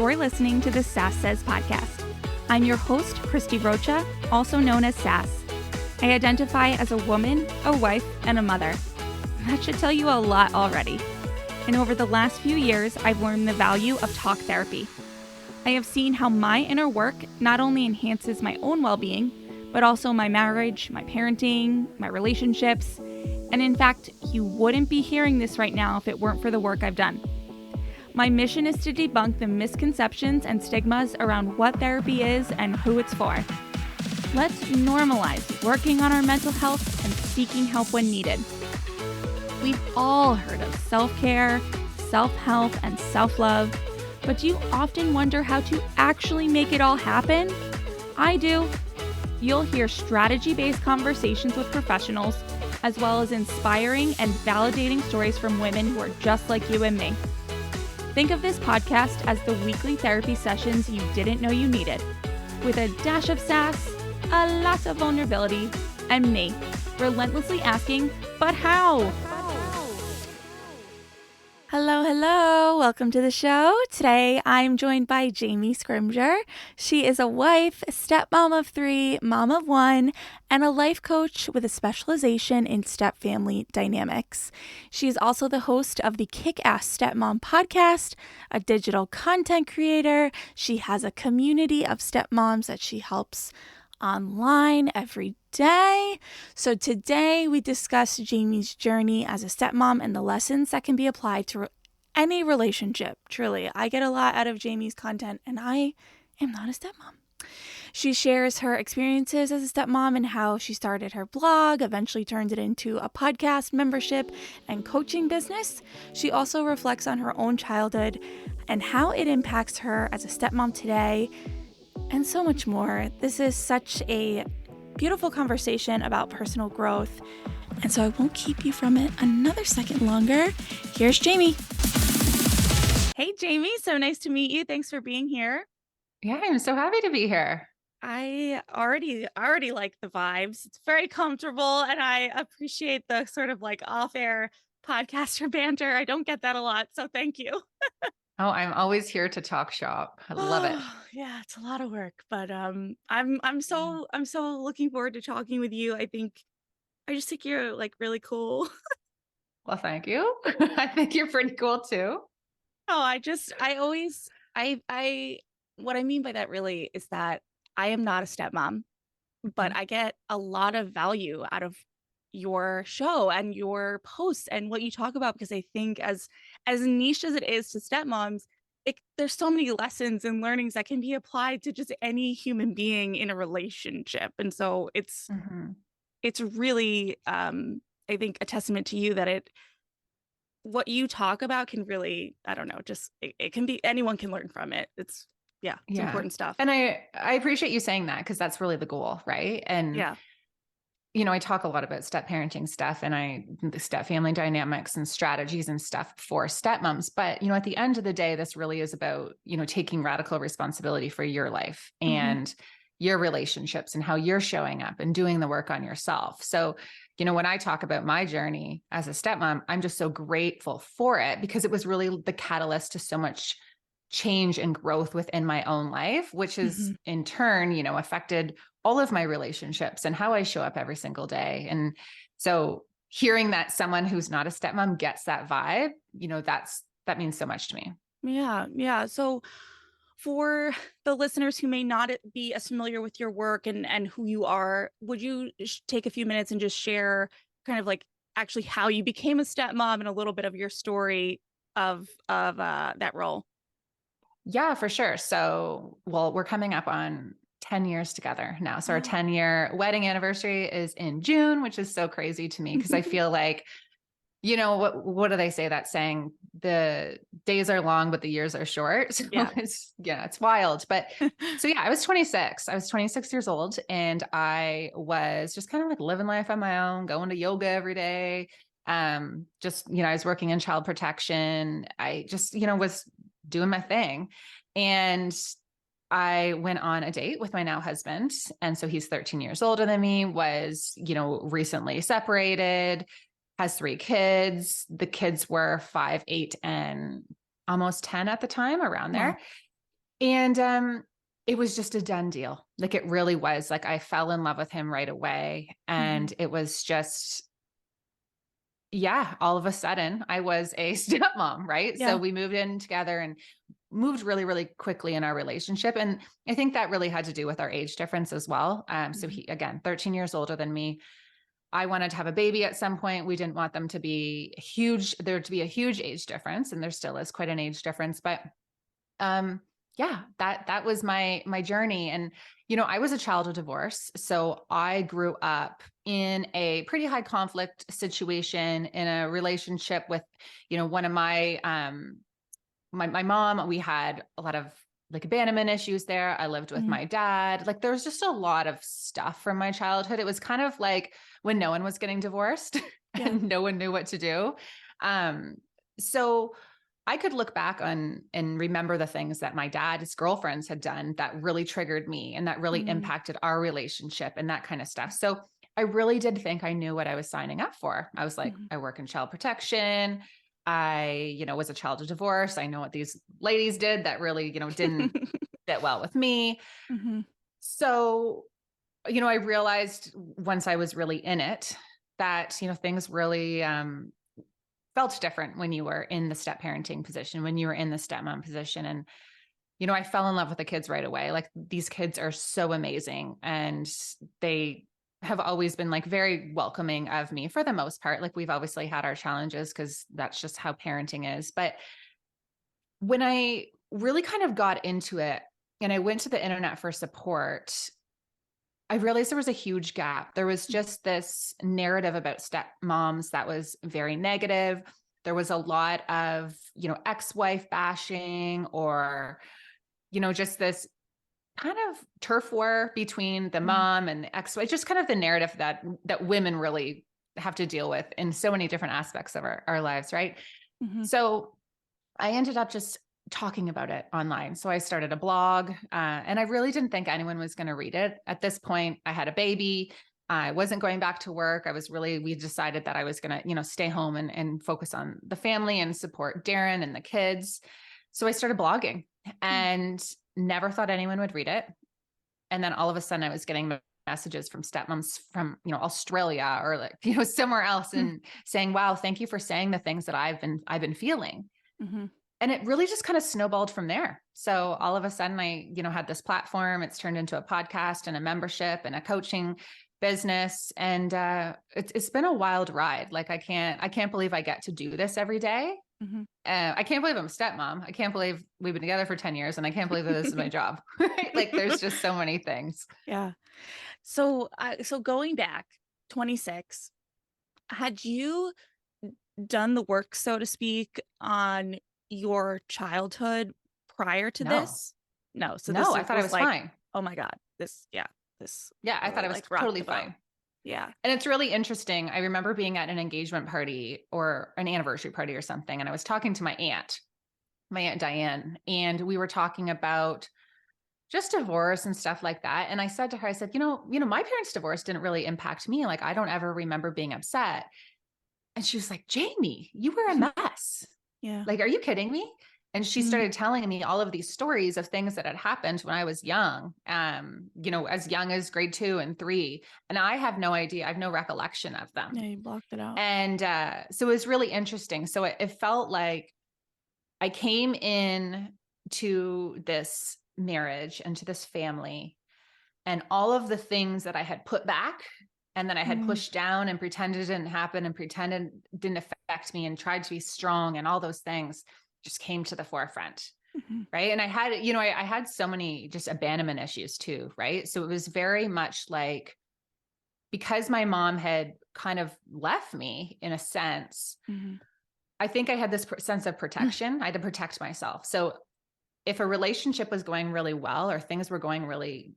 You're listening to the Sass Says podcast. I'm your host, Christie Rocha, also known as Sass. I identify as a woman, a wife, and a mother. That should tell you a lot already. And over the last few years, I've learned the value of talk therapy. I have seen how my inner work not only enhances my own well-being, but also my marriage, my parenting, my relationships. And in fact, you wouldn't be hearing this right now if it weren't for the work I've done. My mission is to debunk the misconceptions and stigmas around what therapy is and who it's for. Let's normalize working on our mental health and seeking help when needed. We've all heard of self-care, self-help, and self-love, but do you often wonder how to actually make it all happen? I do. You'll hear strategy-based conversations with professionals, as well as inspiring and validating stories from women who are just like you and me. Think of this podcast as the weekly therapy sessions you didn't know you needed, with a dash of sass, a lot of vulnerability, and me, relentlessly asking, but how? Hello. Welcome to the show. Today, I'm joined by Jamie Scrimgeour. She is a wife, stepmom of 3, mom of 1, and a life coach with a specialization in step-family dynamics. She is also the host of the Kick-Ass Stepmom podcast, a digital content creator. She has a community of stepmoms that she helps online every day. So today we discuss Jamie's journey as a stepmom and the lessons that can be applied to any relationship. Truly, I get a lot out of Jamie's content, and I am not a stepmom. She shares her experiences as a stepmom and how she started her blog, eventually turned it into a podcast, membership, and coaching business. She also reflects on her own childhood and how it impacts her as a stepmom today, and so much more. This is such a beautiful conversation about personal growth, and so I won't keep you from it another second longer. Here's Jamie. Hey, Jamie. So nice to meet you. Thanks for being here. Yeah, I'm so happy to be here. I already like the vibes. It's very comfortable, and I appreciate the sort of like off-air podcaster banter. I don't get that a lot, so thank you. Oh, I'm always here to talk shop. I love it. Yeah, it's a lot of work, but I'm so looking forward to talking with you. I just think you're like really cool. Well, thank you. I think you're pretty cool too. Oh, I what I mean by that really is that I am not a stepmom, but Mhm. I get a lot of value out of your show and your posts and what you talk about, because I think as niche as it is to stepmoms, there's so many lessons and learnings that can be applied to just any human being in a relationship. And so Mhm. it's really I think a testament to you that what you talk about can really, I don't know, just it can be, anyone can learn from it. It's Yeah. important stuff. And I appreciate you saying that because that's really the goal, right? And Yeah. I talk a lot about step parenting stuff and the step family dynamics and strategies and stuff for stepmoms. But, at the end of the day, this really is about, taking radical responsibility for your life Hmm. and your relationships and how you're showing up and doing the work on yourself. So, when I talk about my journey as a stepmom, I'm just so grateful for it because it was really the catalyst to so much change and growth within my own life, which is Hmm. in turn, affected all of my relationships and how I show up every single day. And so hearing that someone who's not a stepmom gets that vibe, that means so much to me. Yeah. So for the listeners who may not be as familiar with your work and who you are, would you take a few minutes and just share kind of like actually how you became a stepmom and a little bit of your story of that role? Yeah, for sure. So, well, we're coming up on 10 years together now. So our Oh. 10-year wedding anniversary is in June, which is so crazy to me because I feel like what do they say, that saying, the days are long but the years are short. So Yeah. it's wild. But so yeah, I was 26. I was 26 years old and I was just kind of like living life on my own, going to yoga every day. Just, I was working in child protection. I just, was doing my thing. And I went on a date with my now husband. And so he's 13 years older than me, was, recently separated, has 3 kids. The kids were 5, 8, and almost 10 at the time, around Wow. there. And it was just a done deal. Like it really was. Like I fell in love with him right away. And it was just, yeah, all of a sudden I was a stepmom, right? So Yeah. we moved in together and moved really, really quickly in our relationship. And I think that really had to do with our age difference as well. So he, again, 13 years older than me. I wanted to have a baby at some point. We didn't want them to be huge, there to be a huge age difference. And there still is quite an age difference, but yeah, that was my journey. And, I was a child of divorce. So I grew up in a pretty high conflict situation in a relationship with, one of my mom. We had a lot of like abandonment issues there. I lived with my dad. Like there was just a lot of stuff from my childhood. It was kind of like when no one was getting divorced and no one knew what to do. So I could look back on and remember the things that my dad's girlfriends had done that really triggered me and that really impacted our relationship and that kind of stuff. So I really did think I knew what I was signing up for. I was like, I work in child protection. I, was a child of divorce. I know what these ladies did that really, didn't fit well with me. So, I realized once I was really in it that, things really, felt different when you were in the step parenting position, when you were in the stepmom position. And, I fell in love with the kids right away. Like these kids are so amazing and they have always been like very welcoming of me for the most part. Like we've obviously had our challenges because that's just how parenting is. But when I really kind of got into it and I went to the internet for support, I realized there was a huge gap. There was just this narrative about stepmoms that was very negative. There was a lot of, ex-wife bashing or, just this kind of turf war between the mom and the ex-wife, just kind of the narrative that women really have to deal with in so many different aspects of our lives, right? So I ended up just talking about it online. So I started a blog and I really didn't think anyone was going to read it. At this point, I had a baby. I wasn't going back to work. We decided that I was going to, stay home and focus on the family and support Darren and the kids. So I started blogging and never thought anyone would read it. And then all of a sudden I was getting messages from stepmoms from, Australia or like, somewhere else and saying, wow, thank you for saying the things that I've been feeling. And it really just kind of snowballed from there. So all of a sudden I, had this platform. It's turned into a podcast and a membership and a coaching business. And it's been a wild ride. Like I can't believe I get to do this every day. I can't believe I'm a stepmom. I can't believe we've been together for 10 years and I can't believe that this is my job. Right? Like there's just so many things. Yeah. So going back 26, had you done the work, so to speak, on your childhood prior to this? No. So I thought I was fine. Oh my God. Yeah, I thought I was totally fine. Yeah. And it's really interesting. I remember being at an engagement party or an anniversary party or something. And I was talking to my Aunt Diane, and we were talking about just divorce and stuff like that. And I said to her, I said, my parents' divorce didn't really impact me. Like, I don't ever remember being upset. And she was like, Jamie, you were a mess. Yeah. Like, are you kidding me? And she started telling me all of these stories of things that had happened when I was young, as young as grade 2 and 3. And I have no idea. I have no recollection of them. Yeah, you blocked it out. And so it was really interesting. So it felt like I came in to this marriage and to this family and all of the things that I had put back and then I had pushed down and pretended it didn't happen and pretended it didn't affect me and tried to be strong and all those things just came to the forefront. Right. And I had, I had so many just abandonment issues too. Right. So it was very much like, because my mom had kind of left me in a sense, I think I had this sense of protection. I had to protect myself. So if a relationship was going really well or things were going really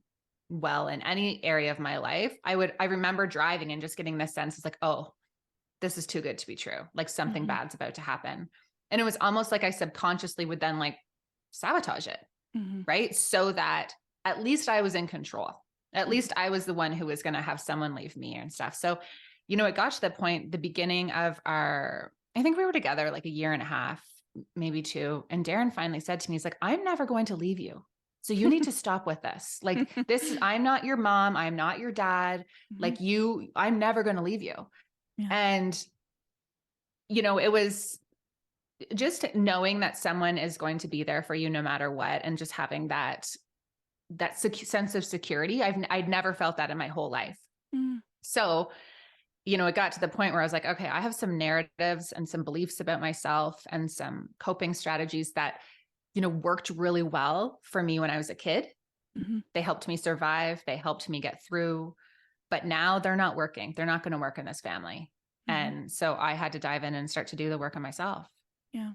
well in any area of my life, I remember driving and just getting this sense, it's like, oh, this is too good to be true. Like something bad's about to happen. And it was almost like I subconsciously would then like sabotage it. Right. So that at least I was in control. At least I was the one who was going to have someone leave me and stuff. So, it got to the point, the beginning of I think we were together like a year and a half. maybe 2. And Darren finally said to me, he's like, I'm never going to leave you. So you need to stop with this. Like I'm not your mom. I'm not your dad. Like I'm never going to leave you. Yeah. And, it was just knowing that someone is going to be there for you no matter what. And just having that sense of security. I'd never felt that in my whole life. So, it got to the point where I was like, okay, I have some narratives and some beliefs about myself and some coping strategies that, worked really well for me when I was a kid. They helped me survive. They helped me get through, but now they're not working. They're not going to work in this family. And so I had to dive in and start to do the work on myself. Yeah.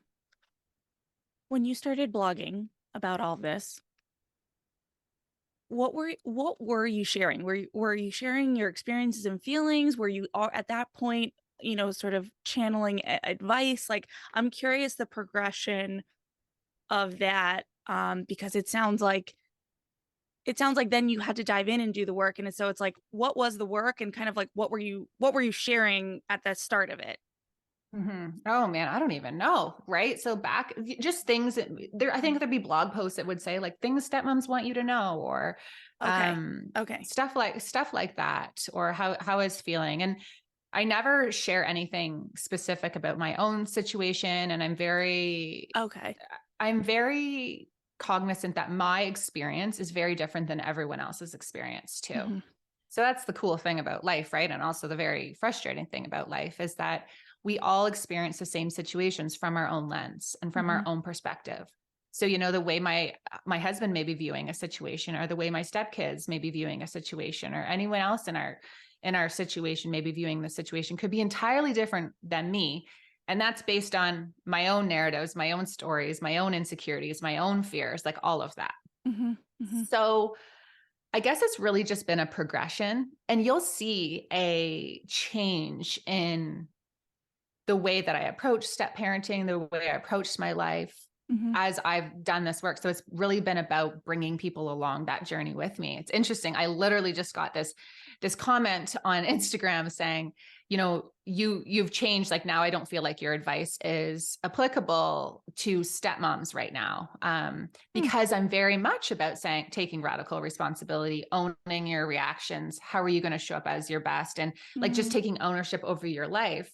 When you started blogging about all this, what were you sharing? Were you sharing your experiences and feelings? Were you all at that point, sort of channeling advice? Like, I'm curious the progression of that, because it sounds like then you had to dive in and do the work. And so it's like, what was the work, and kind of like, what were you sharing at the start of it? Oh man, I don't even know. Right. So back, just things that I think there'd be blog posts that would say like things stepmoms want you to know, or, stuff like that, or how I was feeling. And I never share anything specific about my own situation. And I'm very cognizant that my experience is very different than everyone else's experience too. So that's the cool thing about life, right? And also the very frustrating thing about life is that we all experience the same situations from our own lens and from our own perspective. So, the way my husband may be viewing a situation, or the way my stepkids may be viewing a situation, or anyone else in our situation may be viewing the situation could be entirely different than me. And that's based on my own narratives, my own stories, my own insecurities, my own fears, like all of that. So I guess it's really just been a progression, and you'll see a change in the way that I approach step parenting, the way I approached my life as I've done this work. So it's really been about bringing people along that journey with me. It's interesting. I literally just got this comment on Instagram saying, you've changed. Like now I don't feel like your advice is applicable to stepmoms right now. Because I'm very much about taking radical responsibility, owning your reactions. How are you going to show up as your best? And like just taking ownership over your life.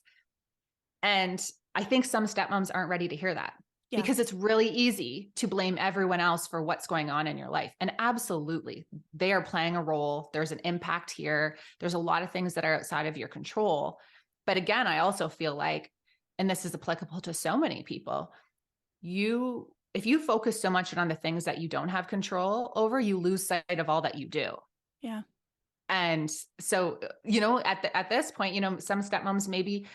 And I think some stepmoms aren't ready to hear that, because it's really easy to blame everyone else for what's going on in your life. And absolutely, they are playing a role. There's an impact here. There's a lot of things that are outside of your control. But again, I also feel like, and this is applicable to so many people, if you focus so much on the things that you don't have control over, you lose sight of all that you do. Yeah. And so, at this point, some stepmoms maybe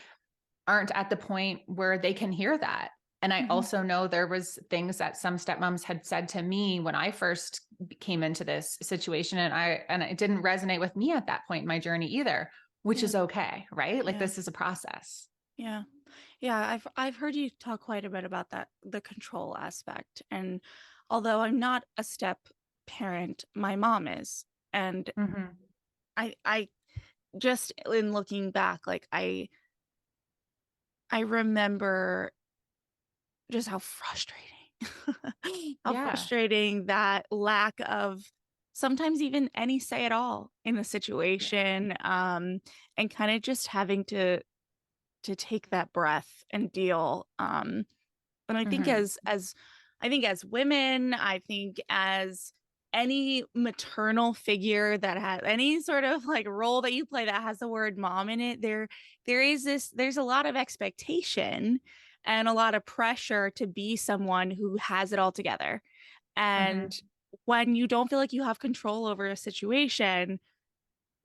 aren't at the point where they can hear that. And I also know there was things that some stepmoms had said to me when I first came into this situation, and it didn't resonate with me at that point in my journey either, which is okay. Right. Like this is a process. Yeah. Yeah. I've heard you talk quite a bit about that, the control aspect. And although I'm not a step parent, my mom is. And I just, in looking back, like I remember just how frustrating that lack of sometimes even any say at all in the situation, and kind of just having to take that breath and deal. And I think as women, I think as any maternal figure that has any sort of like role that you play that has the word mom in it, there's a lot of expectation and a lot of pressure to be someone who has it all together. And when you don't feel like you have control over a situation,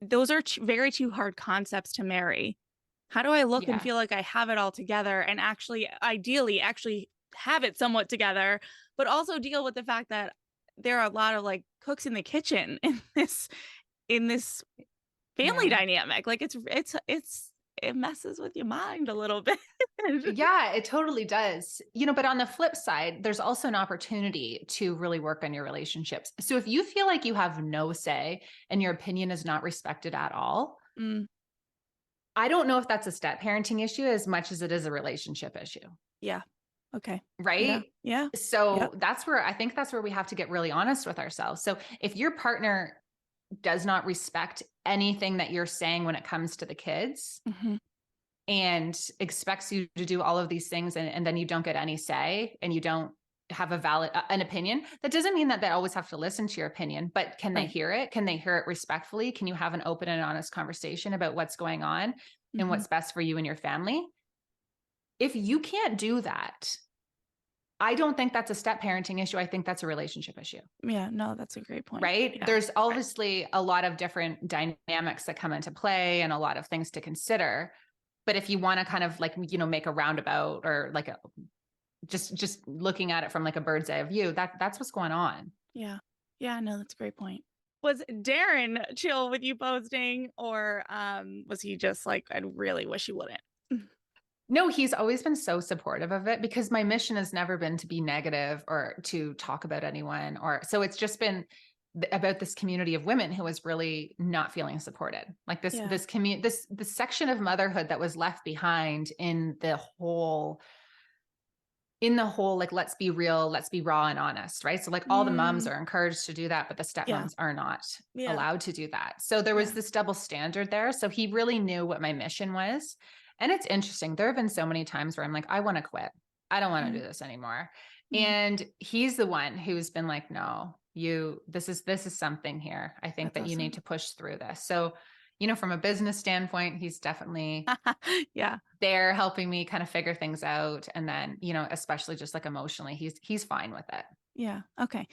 those are very two hard concepts to marry. How do I look and feel like I have it all together, and ideally have it somewhat together, but also deal with the fact that there are a lot of like cooks in the kitchen in this family dynamic. Like it messes with your mind a little bit. Yeah, it totally does. But on the flip side, there's also an opportunity to really work on your relationships. So if you feel like you have no say and your opinion is not respected at all, I don't know if that's a step parenting issue as much as it is a relationship issue. Yeah. Okay. Right. Yeah. So that's where we have to get really honest with ourselves. So if your partner does not respect anything that you're saying when it comes to the kids, and expects you to do all of these things, and then you don't get any say and you don't have an opinion, that doesn't mean that they always have to listen to your opinion, but can they hear it? Can they hear it respectfully? Can you have an open and honest conversation about what's going on and what's best for you and your family? If you can't do that, I don't think that's a step parenting issue. I think that's a relationship issue. Yeah, no, that's a great point. Right? Yeah. There's obviously a lot of different dynamics that come into play and a lot of things to consider. But if you want to kind of like, make a roundabout, or like just looking at it from like a bird's eye view, that's what's going on. Yeah. Yeah, no, that's a great point. Was Darren chill with you posting, or was he just like, I really wish you wouldn't? No, he's always been so supportive of it, because my mission has never been to be negative or to talk about anyone, so it's just been about this community of women who was really not feeling supported. Like this section of motherhood that was left behind in the whole, like, let's be real, let's be raw and honest, right? So like all the moms are encouraged to do that, but the stepmoms are not allowed to do that. So there was this double standard there. So he really knew what my mission was. And it's interesting. There have been so many times where I'm like, I want to quit. I don't want to do this anymore. And he's the one who's been like, no, this is something here. I think that you need to push through this. So, from a business standpoint, he's definitely there helping me kind of figure things out. And then, especially just like emotionally, he's fine with it. Yeah. Okay.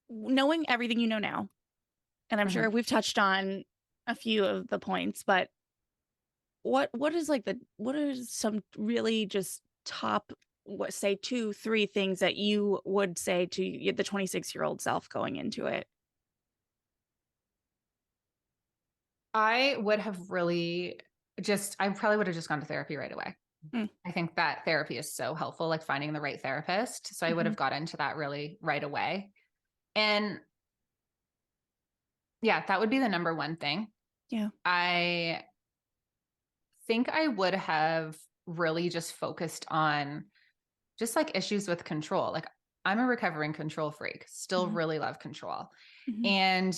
Knowing everything you know now, and I'm sure we've touched on a few of the points, but what are some really just top, say 2-3 things that you would say to the 26-year-old self going into it? I probably would have just gone to therapy right away. I think that therapy is so helpful, like finding the right therapist. So I would have got into that really right away. And yeah, that would be the number one thing. Yeah. I think I would have really just focused on just like issues with control. Like, I'm a recovering control freak, still really love control. And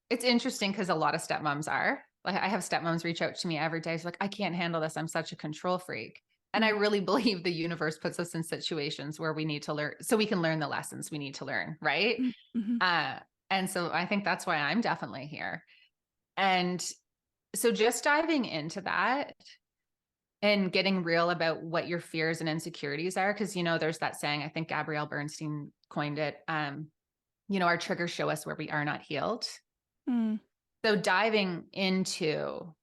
it's interesting because a lot of stepmoms are like, I have stepmoms reach out to me every day. It's like, I can't handle this. I'm such a control freak. And I really believe the universe puts us in situations where we need to learn, so we can learn the lessons we need to learn. Right. And so I think that's why I'm definitely here. And so just diving into that and getting real about what your fears and insecurities are. Cause there's that saying, I think Gabrielle Bernstein coined it. Our triggers show us where we are not healed. So diving into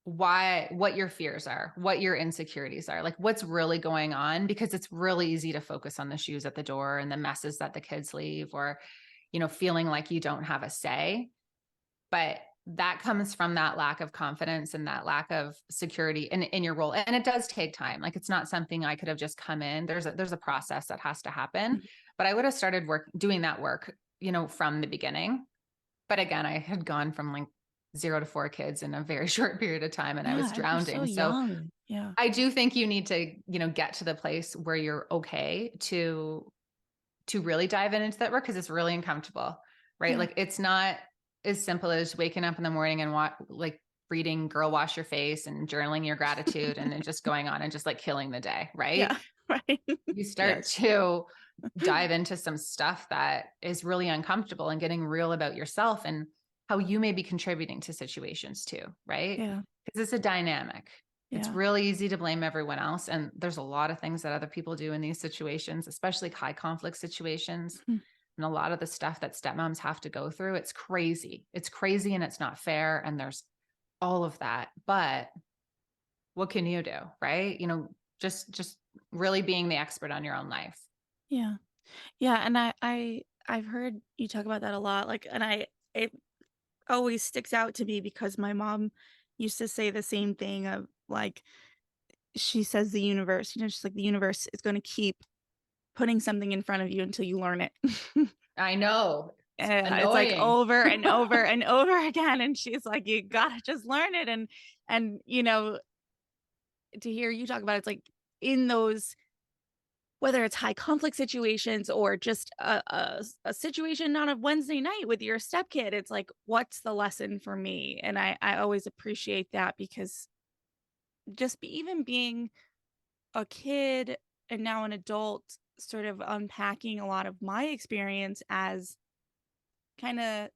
what your fears are, what your insecurities are, like what's really going on, because it's really easy to focus on the shoes at the door and the messes that the kids leave, or, feeling like you don't have a say. But that comes from that lack of confidence and that lack of security in your role. And it does take time. Like, it's not something I could have just come in. There's a process that has to happen, but I would have started doing that work, from the beginning. But again, I had gone from like 0 to 4 kids in a very short period of time, and I was drowning. So yeah, I do think you need to, get to the place where you're okay to really dive into that work, because it's really uncomfortable, right? Like, it's not as simple as waking up in the morning and reading Girl Wash Your Face and journaling your gratitude and then just going on and just like killing the day. Right. Yeah, right. You start to dive into some stuff that is really uncomfortable, and getting real about yourself and how you may be contributing to situations too. Right. Yeah. Because it's a dynamic. It's really easy to blame everyone else. And there's a lot of things that other people do in these situations, especially high conflict situations. And a lot of the stuff that stepmoms have to go through, it's crazy. It's crazy and it's not fair. And there's all of that. But what can you do? Right. Just really being the expert on your own life. Yeah. Yeah. And I've heard you talk about that a lot. Like, and it always sticks out to me because my mom used to say the same thing of like, she says the universe, she's like, the universe is going to keep putting something in front of you until you learn it. I know. It's like over and over and over again. And she's like, you gotta just learn it. And to hear you talk about it, it's like, in those, whether it's high conflict situations or just a situation on a Wednesday night with your stepkid, it's like, what's the lesson for me? And I always appreciate that, because even being a kid and now an adult, sort of unpacking a lot of my experience as kind of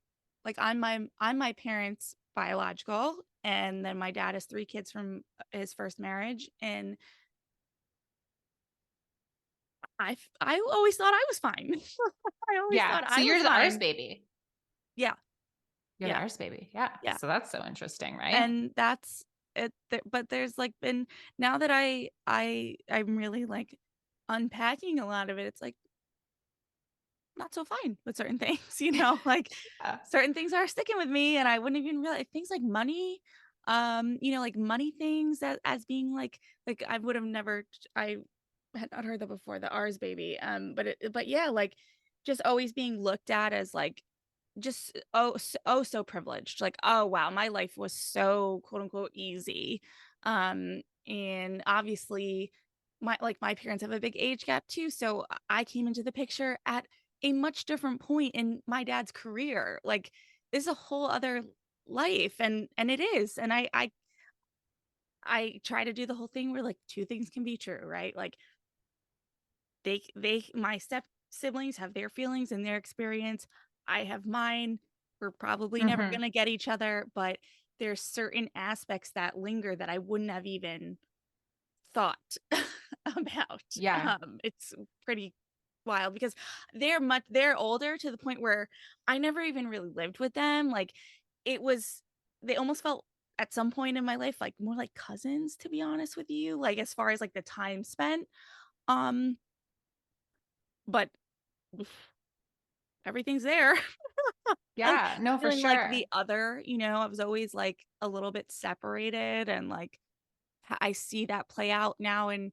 like, I'm my parents' biological, and then my dad has 3 kids from his first marriage, and I always thought I was fine. I always Yeah. thought So I was you're the ours fine. baby. Yeah, You're the yeah, ours baby. Yeah. yeah. So that's so interesting, right? And that's it. But there's like been, now that I'm really like unpacking a lot of it. It's like, not so fine with certain things, like Yeah. certain things are sticking with me, and I wouldn't even realize things like money, like money things, that as being like I would have never, I had not heard that before, the ours baby. But yeah, like just always being looked at as like, just so privileged, like, oh wow, my life was so quote unquote easy. And obviously my parents have a big age gap too, so I came into the picture at a much different point in my dad's career. Like, this is a whole other life, and it is. And I try to do the whole thing where like two things can be true, right? Like, my step siblings have their feelings and their experience. I have mine. We're probably never Hmm. gonna get each other, but there's certain aspects that linger that I wouldn't have even thought about. Yeah. It's pretty wild, because they're older, to the point where I never even really lived with them. Like, it was they almost felt at some point in my life like more like cousins, to be honest with you, like as far as like the time spent. Um, but everything's there. And Yeah. No, for feeling like sure. the other, I was always like a little bit separated, and like I see that play out now in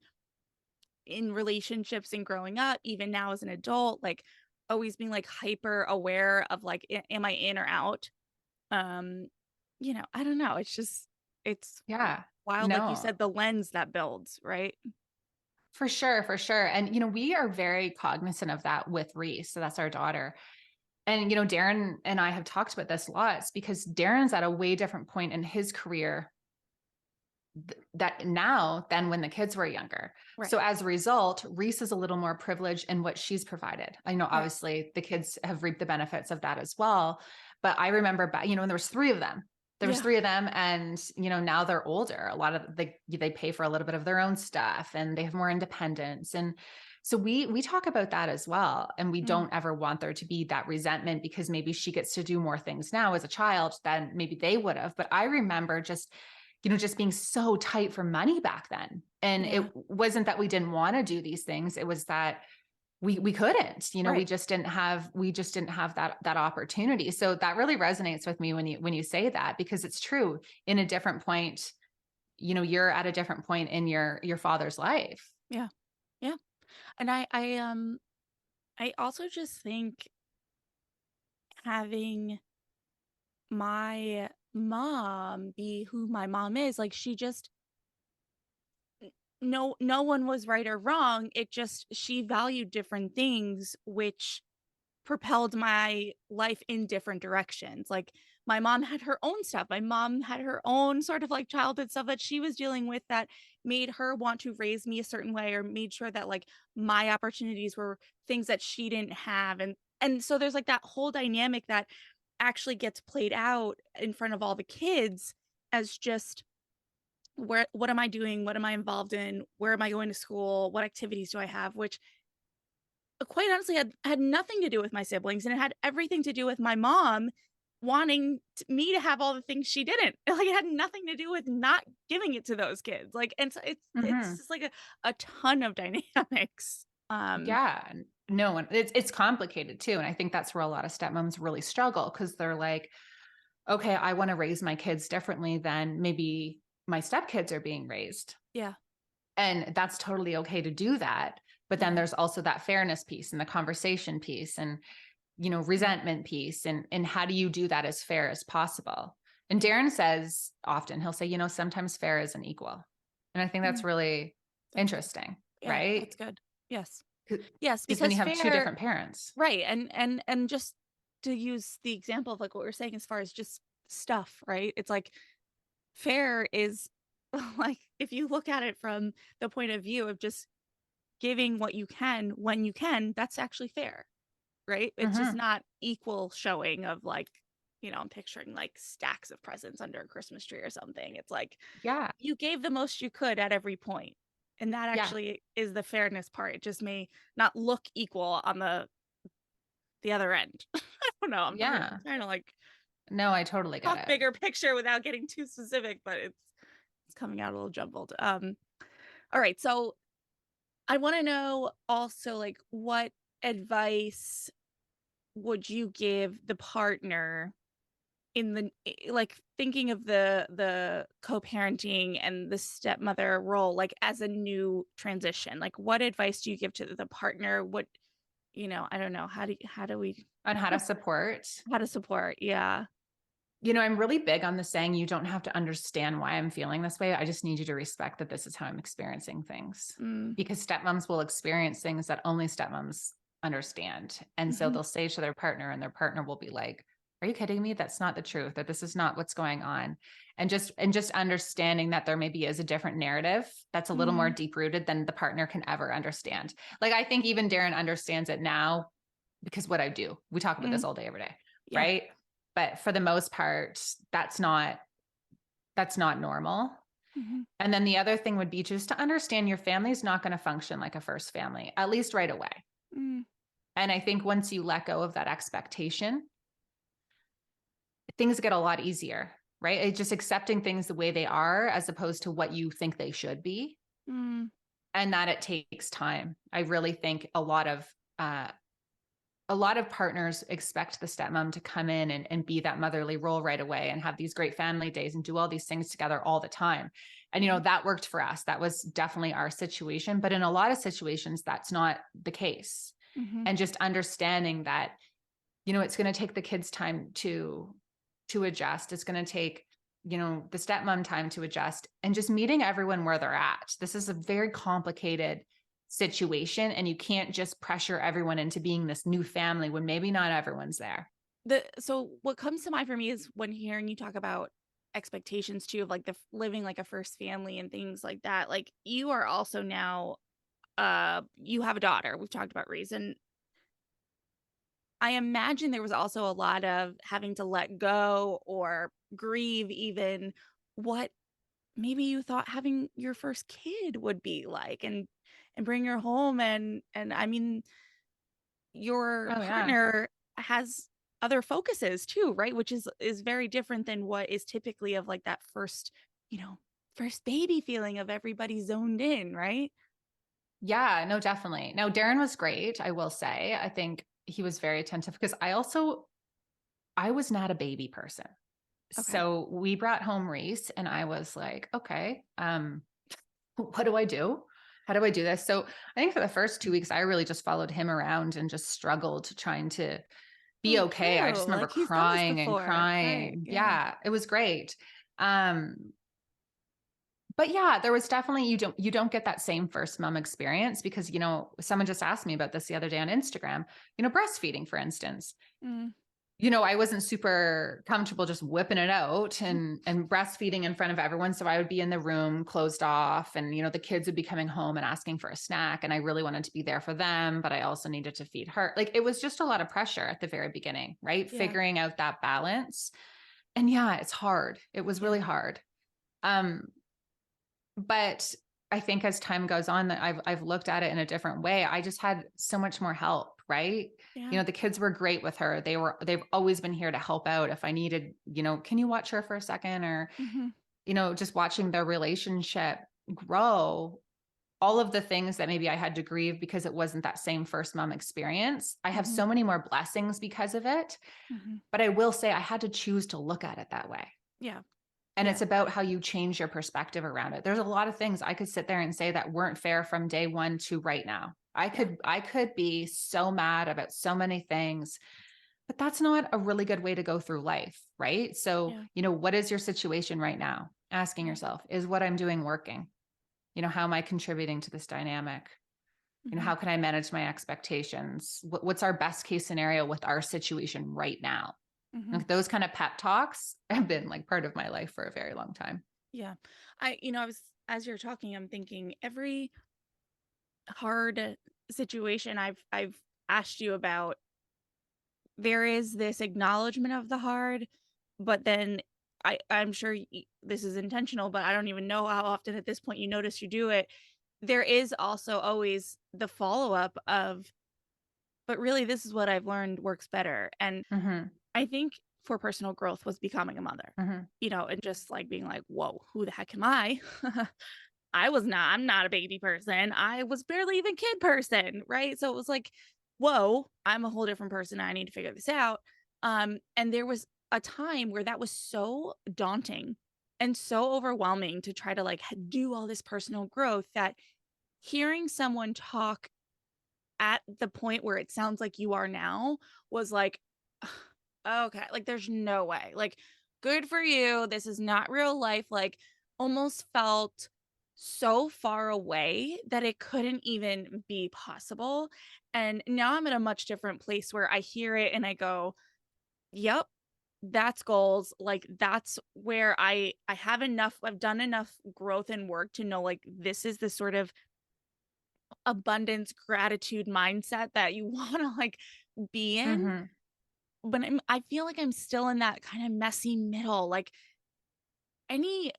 relationships and growing up, even now as an adult, like always being like hyper aware of like, am I in or out? Um, I don't know. It's Yeah. wild, like you No, said, the lens that builds, right? for sure. For sure. And, we are very cognizant of that with Reese. So that's our daughter. And, Darren and I have talked about this lots, because Darren's at a way different point in his career that now than when the kids were younger. Right. So as a result, Reese is a little more privileged in what she's provided. I know Right. obviously the kids have reaped the benefits of that as well. But I remember back, and there was 3 of them. There was Yeah. 3 of them. And, now they're older. A lot of they pay for a little bit of their own stuff, and they have more independence. And so we talk about that as well. And we Mm, don't ever want there to be that resentment, because maybe she gets to do more things now as a child than maybe they would have. But I remember just being so tight for money back then. And yeah. it wasn't that we didn't want to do these things. It was that we couldn't, we Right. just didn't have that opportunity. So that really resonates with me when you say that, because it's true. In a different point, you're at a different point in your father's life. Yeah. Yeah. And I also just think having my mom be who my mom is, like, she just, no one was right or wrong. It just, she valued different things, which propelled my life in different directions. Like, my mom had her own stuff. My mom had her own sort of like childhood stuff that she was dealing with, that made her want to raise me a certain way, or made sure that like my opportunities were things that she didn't have. And so there's like that whole dynamic that actually gets played out in front of all the kids, as just, what am I doing? What am I involved in? Where am I going to school? What activities do I have? Which, quite honestly, had nothing to do with my siblings, and it had everything to do with my mom wanting me to have all the things she didn't. Like, it had nothing to do with not giving it to those kids. Like, and so it's Hmm. just like a ton of dynamics. Yeah. No, and it's complicated too. And I think that's where a lot of stepmoms really struggle, because they're like, okay, I want to raise my kids differently than maybe my stepkids are being raised. Yeah. And that's totally okay to do that. But then Mhm. there's also that fairness piece and the conversation piece, and, Yeah. resentment piece. And how do you do that as fair as possible? And Yeah. Darren says often, he'll say, sometimes fair isn't equal. And I think that's Yeah. really, interesting, Yeah, right? that's good. Yes. Yes, Because then you because have two fair, different parents. right. And just to use the example of like what we're saying as far as just stuff, right? It's like fair is like if you look at it from the point of view of just giving what you can when you can, that's actually fair, right? It's just Hmm. not equal showing of like, I'm picturing like stacks of presents under a Christmas tree or something. It's like Yeah. you gave the most you could at every point. And that Yeah. actually is the fairness part. It just may not look equal on the other end. I don't know. I'm Yeah. trying to like No, I totally get talk it. bigger picture without getting too specific, but it's coming out a little jumbled. All right. So I want to know also like what advice would you give the partner in like thinking of the co-parenting and the stepmother role like as a new transition? Like what advice do you give to the partner? What, I don't know, how do we On how to support. how to support? Yeah. I'm really big on the saying, you don't have to understand why I'm feeling this way. I just need you to respect that this is how I'm experiencing things. Mm, Because stepmoms will experience things that only stepmoms understand. And so mhm, they'll say to their partner, and their partner will be like, are you kidding me? That's not the truth, that this is not what's going on. And just understanding that there maybe is a different narrative that's a little more mm, deep rooted than the partner can ever understand. Like I think even Darren understands it now because what I do, we talk about mm, this all day, every day. yeah. Right. But for the most part, that's not normal. Mhm, And then the other thing would be just to understand your family is not going to function like a first family, at least right away. mm, And I think once you let go of that expectation, things get a lot easier, right? It's just accepting things the way they are as opposed to what you think they should be. mm, And that it takes time. I really think a lot of partners expect the stepmom to come in and be that motherly role right away and have these great family days and do all these things together all the time. And, mhm, that worked for us. That was definitely our situation. But in a lot of situations, that's not the case. mhm, And just understanding that, it's going to take the kids time to adjust. It's going to take, the stepmom time to adjust, and just meeting everyone where they're at. This is a very complicated situation, and you can't just pressure everyone into being this new family when maybe not everyone's there. so what comes to mind for me is when hearing you talk about expectations too of like living like a first family and things like that. Like you are also now you have a daughter. We've talked about reason. I imagine there was also a lot of having to let go or grieve even what maybe you thought having your first kid would be like and bring her home and I mean your Oh yeah. partner has other focuses too, right? Which is very different than what is typically of like that first, first baby feeling of everybody zoned in, right? Yeah, no, definitely. No, Darren was great, I will say. I think he was very attentive because I was not a baby person. Okay. So we brought home Reese and I was like, okay, what do I do? How do I do this? So I think for the first 2 weeks, I really just followed him around and just struggled trying to be Oh, okay. I just true. remember Like he's done this crying and before. Right. crying. Yeah. Yeah, it was great. Um, but yeah, there was definitely, you don't get that same first mom experience because, someone just asked me about this the other day on Instagram, breastfeeding, for instance. Mm. I wasn't super comfortable just whipping it out and breastfeeding in front of everyone. So I would be in the room closed off, and, the kids would be coming home and asking for a snack. And I really wanted to be there for them, but I also needed to feed her. Like it was just a lot of pressure at the very beginning, right? Yeah. Figuring out that balance. And yeah, it's hard. It was Yeah. really hard. Um, but I think as time goes on, that I've looked at it in a different way. I just had so much more help, right? Yeah. The kids were great with her. They've always been here to help out if I needed, can you watch her for a second? Or, Hmm. just watching their relationship grow, all of the things that maybe I had to grieve because it wasn't that same first mom experience. I have Hmm. so many more blessings because of it. Hmm. But I will say I had to choose to look at it that way. Yeah. And Yeah. it's about how you change your perspective around it. There's a lot of things I could sit there and say that weren't fair from day one to right now. I Yeah. could be so mad about so many things, but that's not a really good way to go through life, right? So, Yeah. what is your situation right now? Asking Yeah. yourself, is what I'm doing working? How am I contributing to this dynamic? Mhm. How can I manage my expectations? What's our best case scenario with our situation right now? Mhm. Like those kind of pep talks have been like part of my life for a very long time. Yeah. I was, as you're talking, I'm thinking every hard situation I've asked you about, there is this acknowledgement of the hard, but then I'm sure this is intentional, but I don't even know how often at this point you notice you do it. There is also always the follow-up of, but really this is what I've learned works better. And Mm-hmm. I think for personal growth was becoming a mother, Mm-hmm. and just like being like, whoa, who the heck am I? I'm not a baby person. I was barely even kid person, right? So it was like, whoa, I'm a whole different person. I need to figure this out. And there was a time where that was so daunting and so overwhelming to try to like do all this personal growth, that hearing someone talk at the point where it sounds like you are now was like, okay, like there's no way. Like, good for you. This is not real life. Like, almost felt so far away that it couldn't even be possible. And now I'm in a much different place where I hear it and I go, yep, that's goals. Like, that's where I have enough, I've done enough growth and work to know, like, this is the sort of abundance gratitude mindset that you want to like be in. Mm-hmm. But I feel like I'm still in that kind of messy middle. Like, any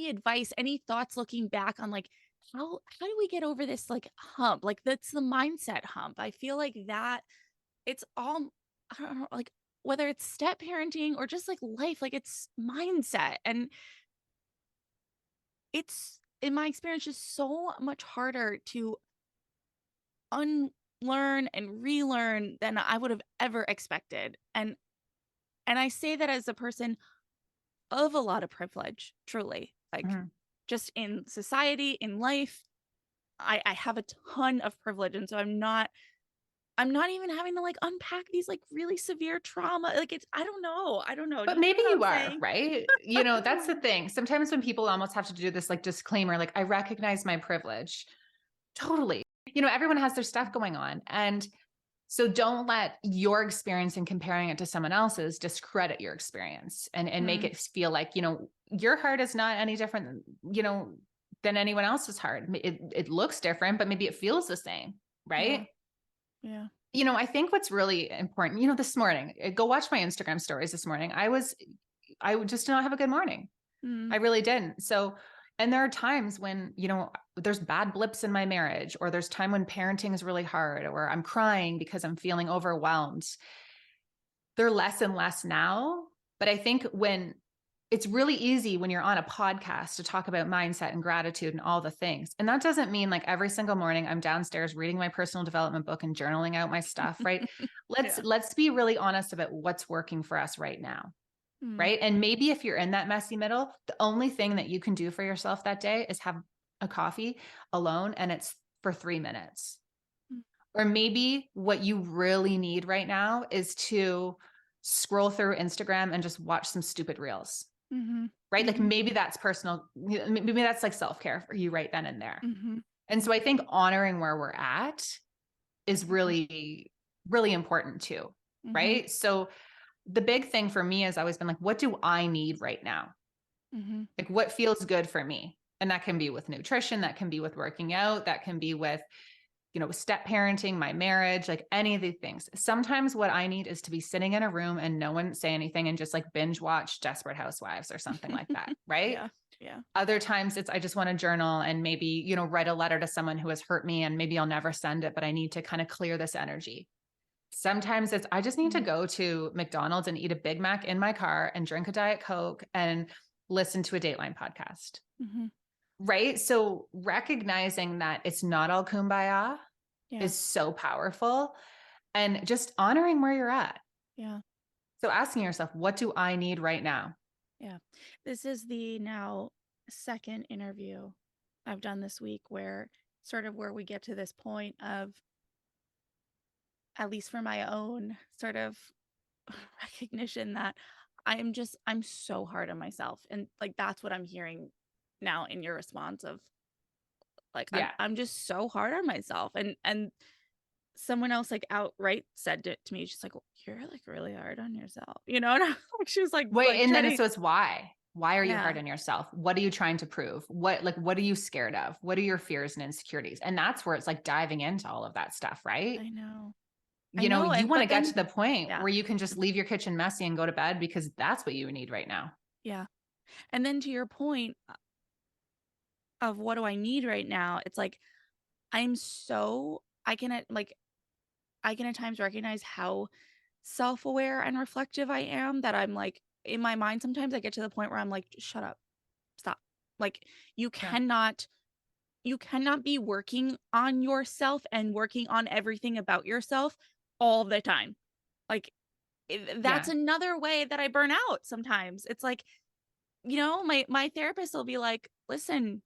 advice, any thoughts looking back on like how do we get over this like hump? Like, that's the mindset hump. I feel like that it's all, I don't know, like whether it's step parenting or just like life, like it's mindset. And it's, in my experience, just so much harder to unlearn and relearn than I would have ever expected. And I say that as a person of a lot of privilege, truly. Like, Mm-hmm. just in society, in life, I have a ton of privilege. And so I'm not even having to like unpack these like really severe trauma. Like, it's, I don't know. I don't know. Do But you get maybe what I'm you are, saying? right? That's the thing. Sometimes when people almost have to do this like disclaimer, like I recognize my privilege. Totally. Everyone has their stuff going on. And so don't let your experience and comparing it to someone else's discredit your experience and make Mm, it feel like, your heart is not any different than anyone else's heart. It looks different, but maybe it feels the same, yeah. right? Yeah. I think what's really important, this morning, go watch my Instagram stories this morning. I just did not have a good morning. Mm, I really didn't. So, and there are times when, there's bad blips in my marriage, or there's time when parenting is really hard, or I'm crying because I'm feeling overwhelmed. They're less and less now. But I think when it's really easy when you're on a podcast to talk about mindset and gratitude and all the things. And that doesn't mean like every single morning I'm downstairs reading my personal development book and journaling out my stuff, right? Let's yeah. let's be really honest about what's working for us right now. Mm, Right. And maybe if you're in that messy middle, the only thing that you can do for yourself that day is have a coffee alone, and it's for 3 minutes. mm, Or maybe what you really need right now is to scroll through Instagram and just watch some stupid reels. mhm, Right. Like mhm, maybe that's personal. Maybe that's like self-care for you right then and there. mhm, And so I think honoring where we're at is yeah, really, really important too. mhm, Right. So the big thing for me has always been like, what do I need right now? mhm, Like what feels good for me? And that can be with nutrition, that can be with working out, that can be with, step parenting, my marriage, like any of these things. Sometimes what I need is to be sitting in a room and no one say anything and just like binge watch Desperate Housewives or something like that. Right. yeah, yeah, Other times it's, I just want to journal and maybe, write a letter to someone who has hurt me, and maybe I'll never send it, but I need to kind of clear this energy. Sometimes it's, I just need to mhm, go to McDonald's and eat a Big Mac in my car and drink a Diet Coke and listen to a Dateline podcast. mhm, Right. So recognizing that it's not all kumbaya yeah, is so powerful, and just honoring where you're at. yeah. So asking yourself, what do I need right now? Yeah. This is the now second interview I've done this week where sort of where we get to this point of, at least for my own sort of recognition, that I'm so hard on myself. And like that's what I'm hearing now in your response of Like Yeah. I'm just so hard on myself. And someone else like outright said it to me. She's like, well, you're like really hard on yourself, you know? And she was like, Wait, and then treading. so it's why? Why are you Yeah. hard on yourself? What are you trying to prove? What are you scared of? What are your fears and insecurities? And that's where it's like diving into all of that stuff, right? I know. You know, you And want to but get then to the point yeah. where you can just leave your kitchen messy and go to bed because that's what you need right now. Yeah. And then to your point of what do I need right now? It's like I'm so I can at times recognize how self-aware and reflective I am that I'm like in my mind sometimes I get to the point where I'm like, shut up, stop. Like you Yeah. cannot you cannot be working on yourself and working on everything about yourself all the time. Like that's Yeah. another way that I burn out sometimes. It's like, you know, my therapist will be like, listen,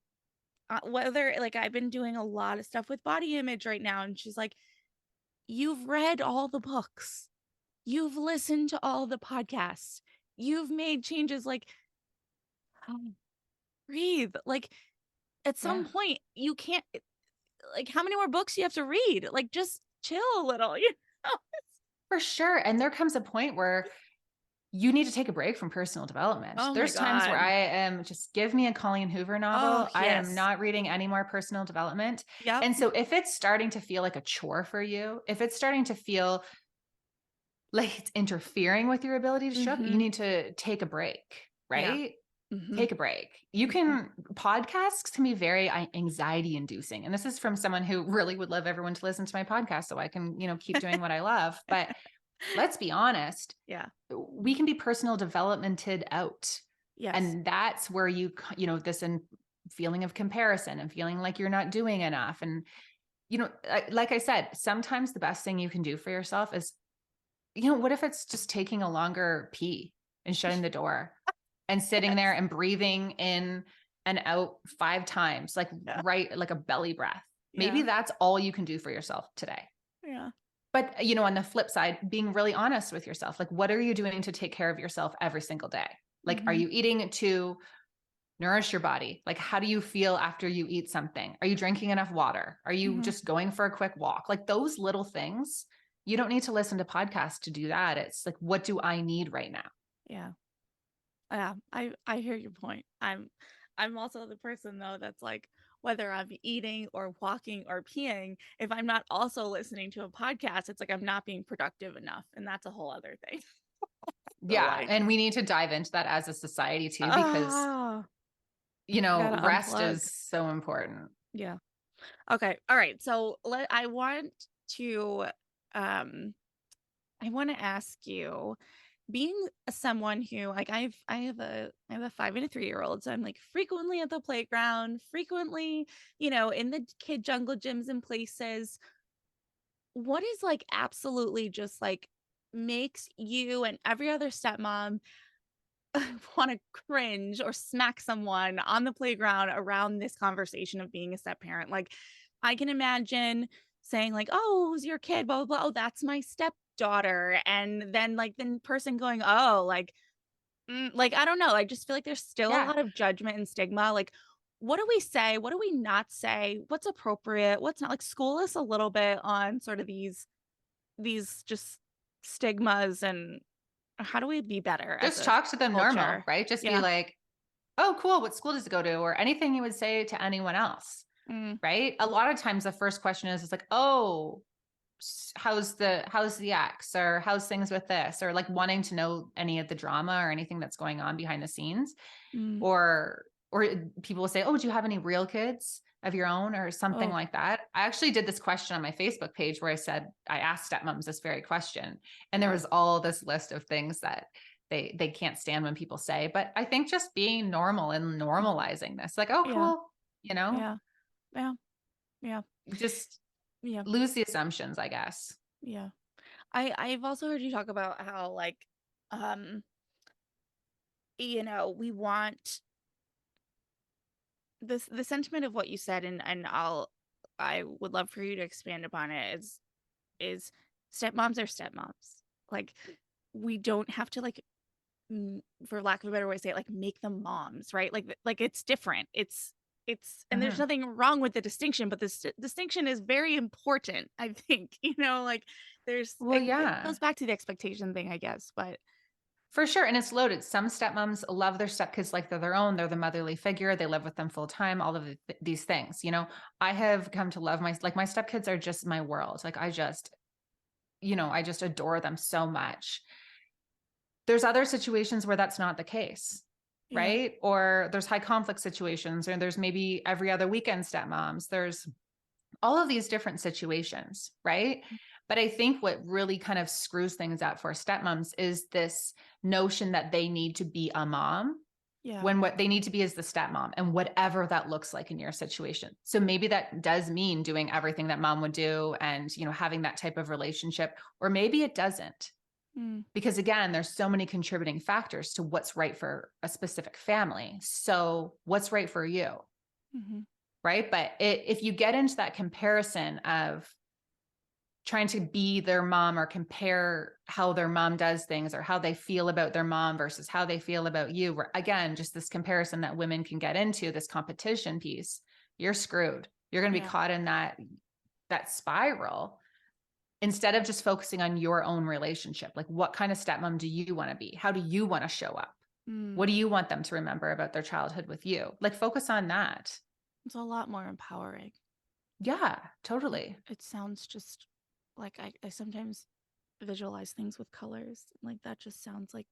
whether like I've been doing a lot of stuff with body image right now, and she's like, you've read all the books, you've listened to all the podcasts, you've made changes. Like, breathe. Like, at Yeah. some point, you can't. Like, how many more books do you have to read? Like, just chill a little. You know? For sure. And there comes a point where you need to take a break from personal development. Oh my There's times where God. I am just give me a Colleen Hoover Oh novel. I am yes. not reading any more personal development. Yep. And so if it's starting to feel like a chore for you, if it's starting to feel like it's interfering with your ability to show up, you Mm-hmm. need to take a break, Yeah. right? Mm-hmm. Take a break. You can, podcasts can be very anxiety inducing. And this is from someone who really would love everyone to listen to my podcast so I can, you know, keep doing what I love. But let's be honest, Yeah. we can be personal developmented out. Yes. And that's where you know, this feeling of comparison and feeling like you're not doing enough. And, you know, like I said, sometimes the best thing you can do for yourself is, you know, what if it's just taking a longer pee and shutting the door and sitting there and breathing in and out 5 times, like Yeah. right, like a belly breath. Yeah. Maybe that's all you can do for yourself today. Yeah. But, you know, on the flip side, being really honest with yourself, like, what are you doing to take care of yourself every single day? Like, are you eating to nourish your body? Like, how do you feel after you eat something? Are you drinking enough water? Are you just going for a quick walk? Like those little things, you don't need to listen to podcasts to do that. It's like, what do I need right now? Yeah. Yeah. I hear your point. I'm also the person though that's like, whether I'm eating or walking or peeing, if I'm not also listening to a podcast, it's like I'm not being productive enough. And that's a whole other thing. So Yeah. like, And we need to dive into that as a society too, because, you I know, gotta rest unplug. is so important. Yeah. Okay. All right. So I want to ask you, being someone who like I have a 5 and a 3-year-old, so I'm like frequently at the playground, frequently, you know, in the kid jungle gyms and places. What is like absolutely just like makes you and every other stepmom want to cringe or smack someone on the playground around this conversation of being a step parent? Like, I can imagine saying like, "Oh, who's your kid?" Blah blah blah. Oh, that's my stepdaughter, and then like the person going, "Oh, like I don't know." I just feel like there's still a Yeah. lot of judgment and stigma. Like, what do we say? What do we not say? What's appropriate? What's not? Like, school us a little bit on sort of these just stigmas, and how do we be better as Just a talk to them normal, culture? right? Just be Yeah. like, oh, cool. What school does it go to? Or anything you would say to anyone else. Mm. Right. A lot of times the first question is like, oh, how's the ex, or how's things with this, or like wanting to know any of the drama or anything that's going on behind the scenes. Mm. Or people will say, oh, do you have any real kids of your own, or something Oh. like that. I actually did this question on my Facebook page where I asked stepmoms this very question, and there was all this list of things that they can't stand when people say. But I think just being normal and normalizing this, like, oh, Yeah. cool, you know, Yeah. Yeah. Yeah. just Yeah. lose the assumptions, I guess. Yeah. I've also heard you talk about how like you know, we want the sentiment of what you said, and I would love for you to expand upon it, is stepmoms are stepmoms. Like, we don't have to like for lack of a better way to say it, like make them moms, right? Like it's different. and there's nothing wrong with the distinction, but this distinction is very important, I think, like Well, it yeah, goes back to the expectation thing, I guess, but for sure. And it's loaded. Some stepmoms love their stepkids like they're their own. They're the motherly figure. They live with them full time, all of these things. I have come to love my stepkids are just my world. Like I just adore them so much. There's other situations where that's not the case, yeah. right? Or there's high conflict situations, or there's maybe every other weekend stepmoms. There's all of these different situations, right? But I think what really kind of screws things up for stepmoms is this notion that they need to be a mom when what they need to be is the stepmom, and whatever that looks like in your situation. So maybe that does mean doing everything that mom would do and, having that type of relationship, or maybe it doesn't. Because again, there's so many contributing factors to what's right for a specific family. So what's right for you? Right. But if you get into that comparison of trying to be their mom or compare how their mom does things or how they feel about their mom versus how they feel about you, where again, just this comparison that women can get into, this competition piece, you're screwed. You're going to be caught in that spiral instead of just focusing on your own relationship. Like, what kind of stepmom do you want to be? How do you want to show up? What do you want them to remember about their childhood with you? Like, focus on that. It's a lot more empowering. Yeah, totally. It sounds just like I sometimes visualize things with colors. Like that just sounds like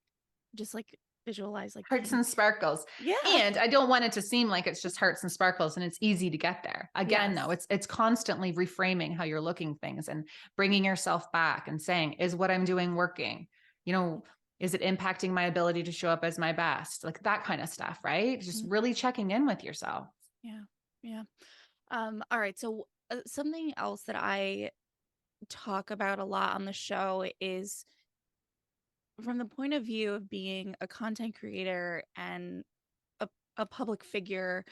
visualize like hearts and sparkles. Yeah. And I don't want it to seem like it's just hearts and sparkles and it's easy to get there. Again, though, it's constantly reframing how you're looking things and bringing yourself back and saying, is what I'm doing working? Is it impacting my ability to show up as my best? Like that kind of stuff, right? Just really checking in with yourself. Yeah. Yeah. All right. So something else that I talk about a lot on the show is from the point of view of being a content creator and a public figure.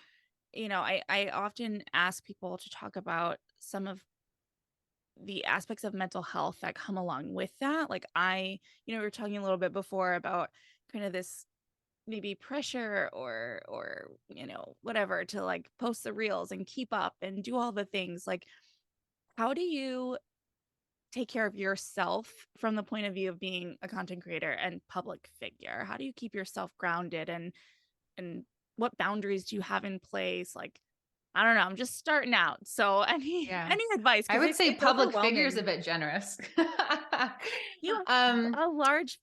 I often ask people to talk about some of the aspects of mental health that come along with that. Like we were talking a little bit before about kind of this maybe pressure or whatever to like post the reels and keep up and do all the things. Like, how do you take care of yourself from the point of view of being a content creator and public figure? How do you keep yourself grounded and what boundaries do you have in place? Like, I don't know, I'm just starting out. So any advice? I would say it's public figure is a bit generous. You have a large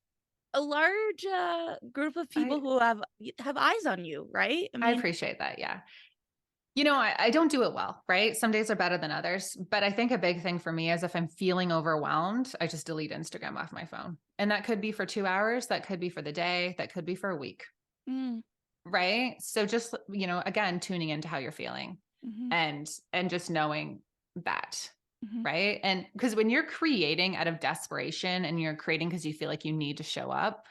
group of people who have eyes on you, right? I appreciate that. Yeah. I don't do it well, right? Some days are better than others, but I think a big thing for me is if I'm feeling overwhelmed, I just delete Instagram off my phone. And that could be for 2 hours. That could be for the day. That could be for a week. Right. So just, again, tuning into how you're feeling and just knowing that. Right. And because when you're creating out of desperation and you're creating because you feel like you need to show up,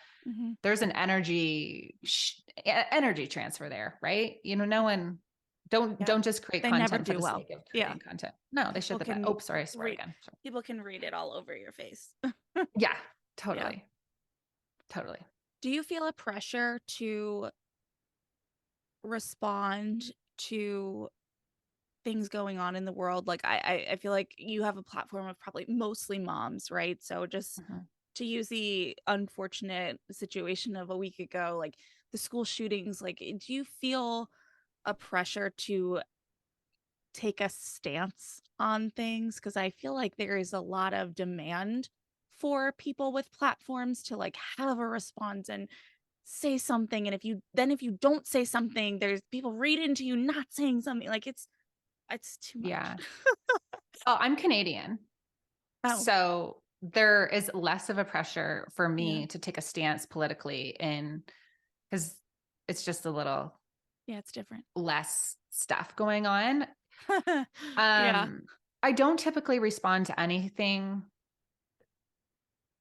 there's an energy transfer there. Right. No one, don't just create they content never do for the well. sake of creating content. No, they should. Sorry. I swear again. Sorry. People can read it all over your face. Yeah, totally. Totally. Do you feel a pressure to respond to things going on in the world? Like I feel like you have a platform of probably mostly moms, right? So just to use the unfortunate situation of a week ago, like the school shootings, like do you feel a pressure to take a stance on things? Because I feel like there is a lot of demand for people with platforms to like have a response and say something, and if you don't say something, there's people read into you not saying something. Like it's too much. Yeah. Oh, I'm Canadian. So there is less of a pressure for me to take a stance politically because it's just a little it's different. Less stuff going on. I don't typically respond to anything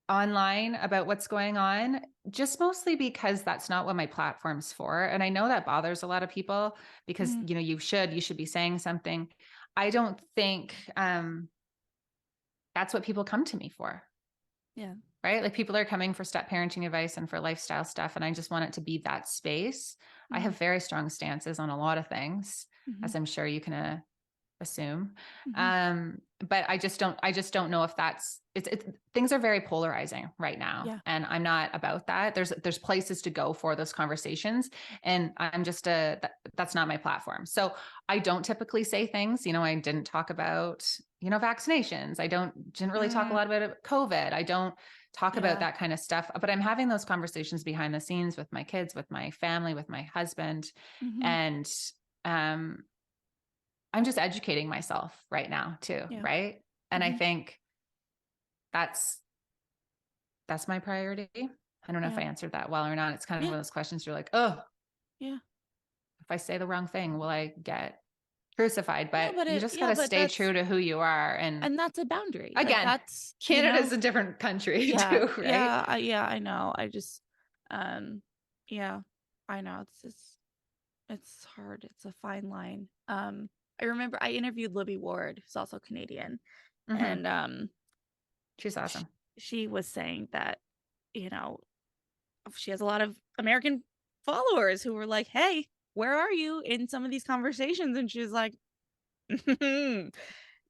online about what's going on, just mostly because that's not what my platform's for. And I know that bothers a lot of people because, you should be saying something. I don't think that's what people come to me for. Yeah. right? Like people are coming for step parenting advice and for lifestyle stuff. And I just want it to be that space. I Mhm. have very strong stances on a lot of things, Mhm. as I'm sure you can assume. Mhm. But I just don't know if it's things are very polarizing right now. Yeah. And I'm not about that. There's places to go for those conversations. And I'm just that's not my platform. So I don't typically say things, I didn't talk about, vaccinations. Didn't really talk a Mm, lot about COVID. I don't talk about yeah. that kind of stuff, but I'm having those conversations behind the scenes with my kids, with my family, with my husband. Mhm. And, I'm just educating myself right now too, Yeah. right? And I Mhm. think that's my priority. I don't know if Yeah. I answered that well or not. It's kind of Yeah. one of those questions you're like, oh, Yeah. if I say the wrong thing, will I get crucified? No, But you just got to but stay true to who you are. And that's a boundary. Like again, that's, Canada's a different country yeah. too, right? Yeah, I know. I just um yeah, I know. It's hard. It's a fine line. I remember I interviewed Libby Ward, who's also Canadian, Hmm. and She's sh- awesome. she was saying that, you know, she has a lot of American followers who were like, "Hey, where are you in some of these conversations?" And she was like,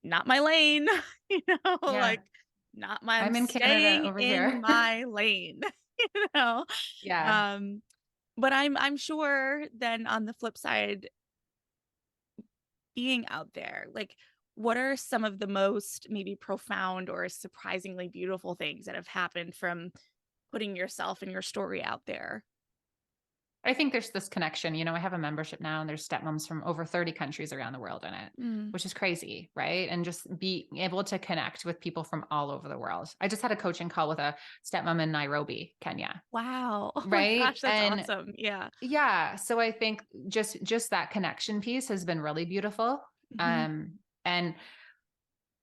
"Not my lane," Yeah. like I'm I'm in Canada staying over in here. my lane, you know. Yeah. Um, but I'm sure then on the flip side, being out there, like, what are some of the most maybe profound or surprisingly beautiful things that have happened from putting yourself and your story out there? I think there's this connection. I have a membership now and there's stepmoms from over 30 countries around the world in it, Mm. which is crazy, right? And just be able to connect with people from all over the world. I just had a coaching call with a stepmom in Nairobi, Kenya, Wow. Oh my right? gosh, that's And awesome. Yeah. yeah, so I think just that connection piece has been really beautiful. Mhm. And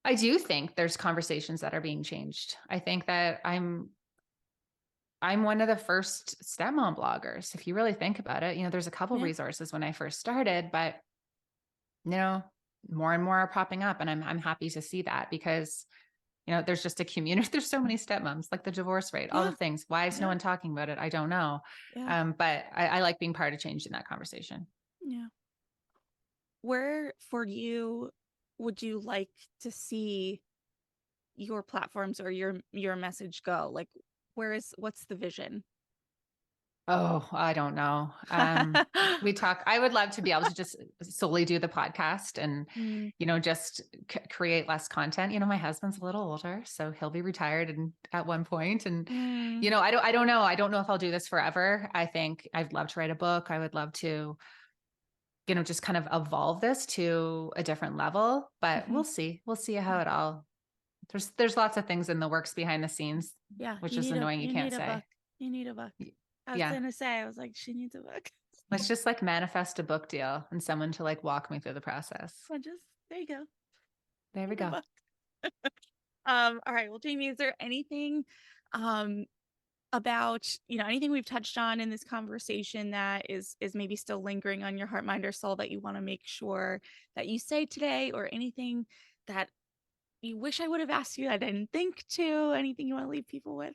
I do think there's conversations that are being changed. I think that I'm one of the first stepmom bloggers. If you really think about it, there's a couple Yeah. resources when I first started, but you know, more and more are popping up, and I'm happy to see that because there's just a community. There's so many stepmoms, like the divorce rate, all the Yeah. things. Why is no Yeah. one talking about it? I don't know. Yeah. But I like being part of changing that conversation. Yeah. Where for you would you like to see your platforms or your message go? Like what's the vision? Oh, I don't know. I would love to be able to just solely do the podcast and, Mm, just create less content. My husband's a little older, so he'll be retired at one point. And, mm, I don't know. I don't know if I'll do this forever. I think I'd love to write a book. I would love to, just kind of evolve this to a different level, but mhm. we'll see. We'll see how Yeah. it all, there's lots of things in the works behind the scenes, Yeah, which is annoying. You you can't need a book. say. You need a book. Y- I was Yeah. gonna say, I was like, she needs a book. Let's just like manifest a book deal and someone to like walk me through the process. I just there you go. There we Need a go. book. All right. Well, Jamie, is there anything um about, anything we've touched on in this conversation that is maybe still lingering on your heart, mind, or soul that you want to make sure that you say today, or anything that you wish I would have asked you I didn't think to, anything you want to leave people with?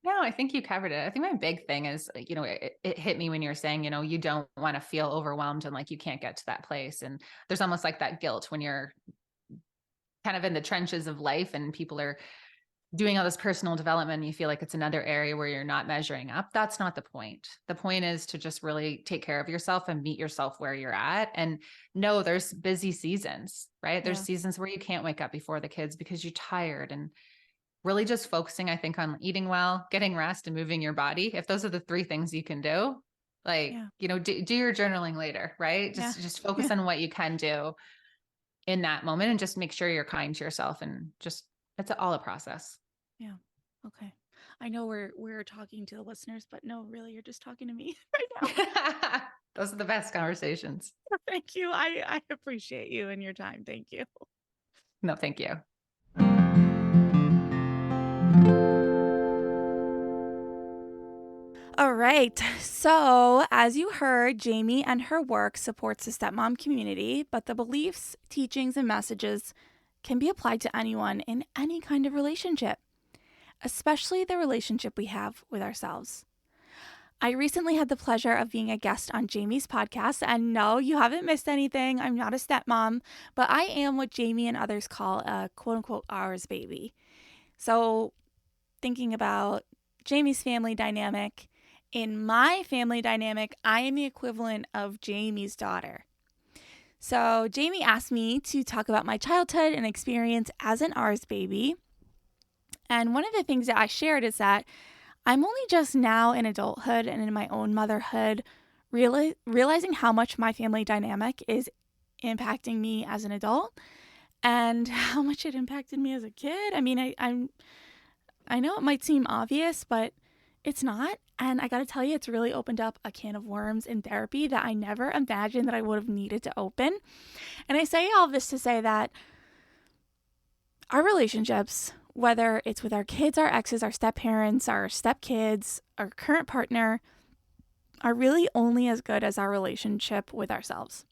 No, I think you covered it. I think my big thing is, like, it hit me when you were saying, you don't want to feel overwhelmed and like you can't get to that place. And there's almost like that guilt when you're kind of in the trenches of life and people are doing all this personal development. You feel like it's another area where you're not measuring up. That's not the point. The point is to just really take care of yourself and meet yourself where you're at. And no, there's busy seasons, right? There's Yeah. seasons where you can't wake up before the kids because you're tired, and really just focusing, I think, on eating well, getting rest, and moving your body. If those are the three things you can do, like, Yeah. do your journaling later, right? Yeah. Just focus Yeah. on what you can do in that moment and just make sure you're kind to yourself, and just, it's all a process. Yeah. Okay. I know we're talking to the listeners, but no, really, you're just talking to me right now. Those are the best conversations. Thank you. I appreciate you and your time. Thank you. No, thank you. All right. So, as you heard, Jamie and her work supports the stepmom community, but the beliefs, teachings, and messages can be applied to anyone in any kind of relationship. especially the relationship we have with ourselves. I recently had the pleasure of being a guest on Jamie's podcast, and no, you haven't missed anything. I'm not a stepmom, but I am what Jamie and others call a quote-unquote ours baby. So thinking about Jamie's family dynamic, in my family dynamic, I am the equivalent of Jamie's daughter. So Jamie asked me to talk about my childhood and experience as an ours baby. And one of the things that I shared is that I'm only just now in adulthood and in my own motherhood realizing how much my family dynamic is impacting me as an adult and how much it impacted me as a kid. I mean, I know it might seem obvious, but it's not. And I got to tell you, it's really opened up a can of worms in therapy that I never imagined that I would have needed to open. And I say all this to say that our relationships, whether it's with our kids, our exes, our step-parents, our step-kids, our current partner, are really only as good as our relationship with ourselves.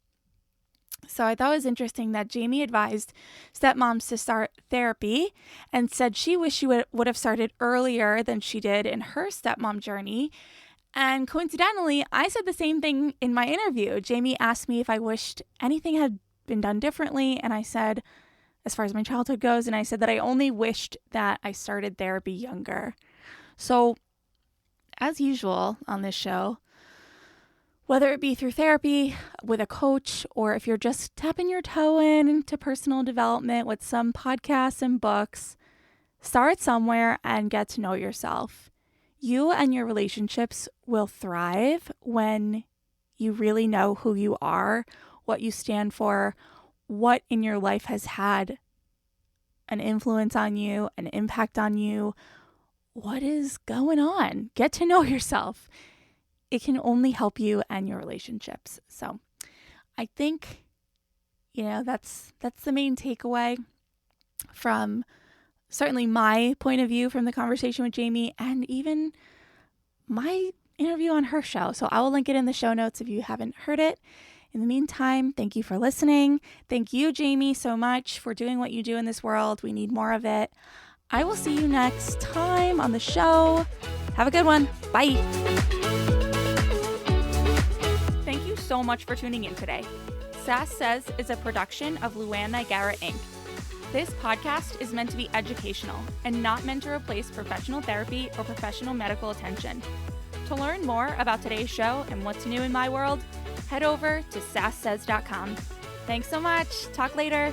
So I thought it was interesting that Jamie advised stepmoms to start therapy and said she wished she would have started earlier than she did in her stepmom journey. And coincidentally, I said the same thing in my interview. Jamie asked me if I wished anything had been done differently, and I said, as far as my childhood goes, and I said that I only wished that I started therapy younger. So, as usual on this show, whether it be through therapy with a coach, or if you're just tapping your toe into personal development with some podcasts and books, start somewhere and get to know yourself. You and your relationships will thrive when you really know who you are, what you stand for, what in your life has had an influence on you, an impact on you, what is going on. Get to know yourself. It can only help you and your relationships. So I think, that's the main takeaway from certainly my point of view from the conversation with Jamie and even my interview on her show. So I will link it in the show notes if you haven't heard it. In the meantime, thank you for listening. Thank you, Jamie, so much for doing what you do in this world. We need more of it. I will see you next time on the show. Have a good one. Bye. Thank you so much for tuning in today. Sass Says is a production of Luann Nigara, Inc. This podcast is meant to be educational and not meant to replace professional therapy or professional medical attention. To learn more about today's show and what's new in my world, head over to sasssays.com. Thanks so much. Talk later.